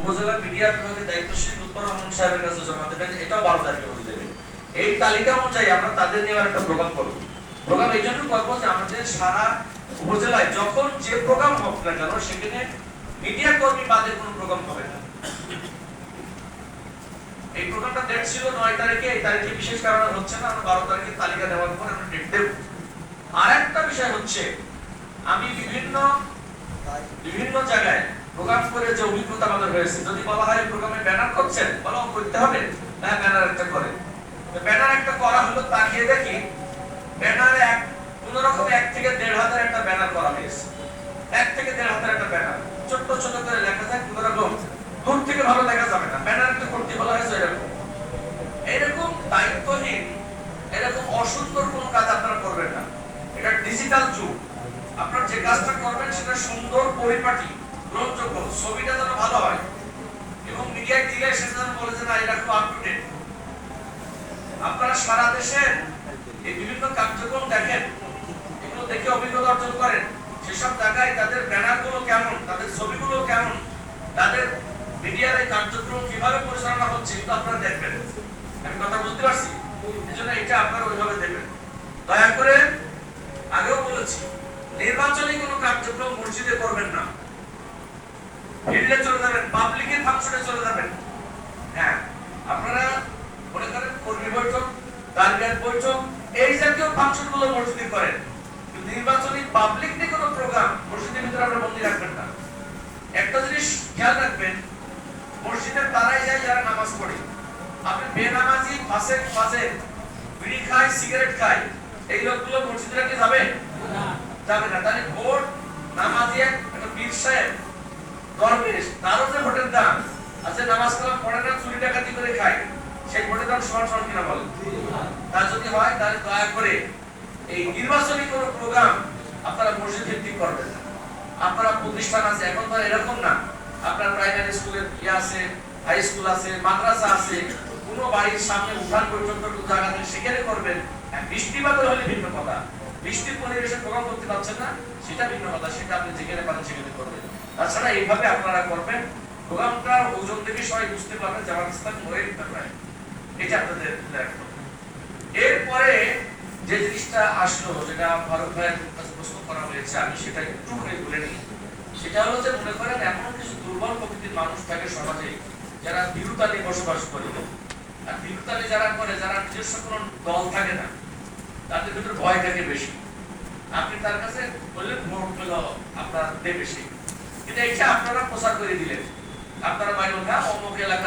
উপজেলা মিডিয়া বিভাগের দায়িত্বশীল লুৎফর রহমান সাহেবের কাছে জমা দেবেন, এটাও 12 তারিখে হয়ে যাবে। এই তালিকা অনুযায়ী আমরা তাদের নিয়ে একটা প্রোগ্রাম করব। প্রোগ্রাম এই জন্য করব যে আমাদের সারা উপজেলায় যখন যে প্রোগ্রাম হোক না কেন সেখানে মিডিয়া কর্মী বাদে কোনো প্রোগ্রাম হবে না। এই প্রোগ্রামটা ডেট ছিল 9 তারিখে, এই তারিখে বিশেষ কারণে হচ্ছে না, আমরা 12 তারিখে তালিকা দেওয়ার পর আমরা ডেট দেব। আরেকটা বিষয় হচ্ছে আমি বিভিন্ন জায়গায় প্রোগ্রাম করে যে অভিজ্ঞতা আমাদের হয়েছে, যদি বলা হয় প্রোগ্রামে ব্যানার করছেন, বলা করতে হবে, হ্যাঁ ব্যানার একটা করে, ব্যানার একটা করা হলো, তাকিয়ে দেখি ব্যানারে কোন রকম 1 থেকে 1.5 হাজার একটা ব্যানার করা হয়েছে। 1 থেকে 1.5 হাজার একটা ব্যানার ছোট ছোট করে লেখা থাকে, কোন রকম দূর থেকে ভালো দেখা যাবে না, ব্যানার একটা করতে বলা হয়েছে। এরকম দায়িত্বহীন, এরকম অসুন্দর কোন কাজ আপনারা করবেন না। এটা ডিজিটাল যুগ, আপনারা যে কাজটা করবেন সেটা সুন্দর, পরিপাটি, গ্রহণযোগ্য, ছবিটা যেন ভালো হয় এবং মিডিয়ায় দিলে সেটা যেন বলে যে না এটা খুব আপ টু ডেট। আপনারা সারা দেশে এই বিভিন্ন কার্যক্রম দেখেন, এগুলো দেখে অভিজ্ঞতা অর্জন করেন, সেসব জায়গায় তাদের ব্যানারগুলো কেমন, তাদের ছবিগুলো কেমন, তাদের মিডিয়ার এই কার্যক্রম কিভাবে পরিচালনা হচ্ছে এটা আপনারা দেখবেন। আমি কথা বুঝতে পারছি, এজন্য এটা আপনারা ওইভাবে দেখবেন। দয়া করে আগেও বলেছি, নির্বাচনী কোনো কার্যক্রম মসজিদে করবেন না, ফিল্ডে চলে যাবেন, পাবলিকের ফাংশনে চলে যাবেন। হ্যাঁ, আপনারা মনে করেন কর্মী বৈঠক, টার্গেট বৈঠক, এই জাতীয় ফাংশনগুলো মসজিদে করেন, কিন্তু নির্বাচনী পাবলিক নিয়ে কোনো প্রোগ্রাম মসজিদের ভিতরে আপনারা বন্দী রাখবেন না। একটা জিনিস খেয়াল রাখবেন, মসজিদের তারাই যায় যারা নামাজ পড়ে। আপনি বেনামাজি, ফাসেক, বিড়ি খায়, সিগারেট খায়, এই লোকগুলো মসজিদে কি যাবে? যাবে না। তাহলে ভোট নামাজি একটা পীর সাহেব, দরবেশ, তারও যে ভোটের দাম আছে, নামাজ কালাম পড়ে না, চুরি ডাকাতি করে খায়, সেই ভোটের দাম সমান সমান কিনা বলেন? তা যদি হয় তাহলে দয়া করে এই নির্বাচনী কোনো প্রোগ্রাম আপনারা মসজিদ ভিত্তিক করবেন না। আপনারা প্রতিষ্ঠান আছে, এখন তো এরকম না, আপনার প্রাইমারি স্কুলের আছে, হাই স্কুল আছে, মাদ্রাসা আছে, কোনো বাড়ির সামনে উঠান পর্যন্ত জায়গা নেই, সেখানে করবেন। বৃষ্টিপাত হলে ভিন্ন কথা, বৃষ্টির পরিবেশে প্রোগ্রাম করতে পারছেন না সেটা ভিন্ন কথা, সেটা আপনি যেখানে পারেন সেখানে করবেন। তাছাড়া এইভাবে আপনারা করবেন, প্রোগ্রামটা ওজন থেকে সবাই বুঝতে পারবেন জামাত ইসলাম হয়ে দিতে পারে, এটা আপনাদের রাখবেন। এরপরে যে জিনিসটা আসলো, যেটা ফারুক ভাইয়ের কাছে প্রশ্ন করা হয়েছে, আমি সেটা একটু করে বলে নিই। সেটা হলো যে মনে করেন এমন কিছু দুর্বল প্রকৃতির মানুষ থাকে সমাজে, যারা বিরুতা নিয়ে বসবাস করে, আর বিরুতা নিয়ে যারা করে, যারা নিজস্ব কোনো দল থাকে না, তাদের ভিতরে ভয় থাকে বেশি। আপনি তার কাছে বললেন ভোট পেল আপনার দেবে বেশি, কিন্তু এটা আপনারা প্রচার করে দিলেন, আপনারা বাইরে অমুক এলাকা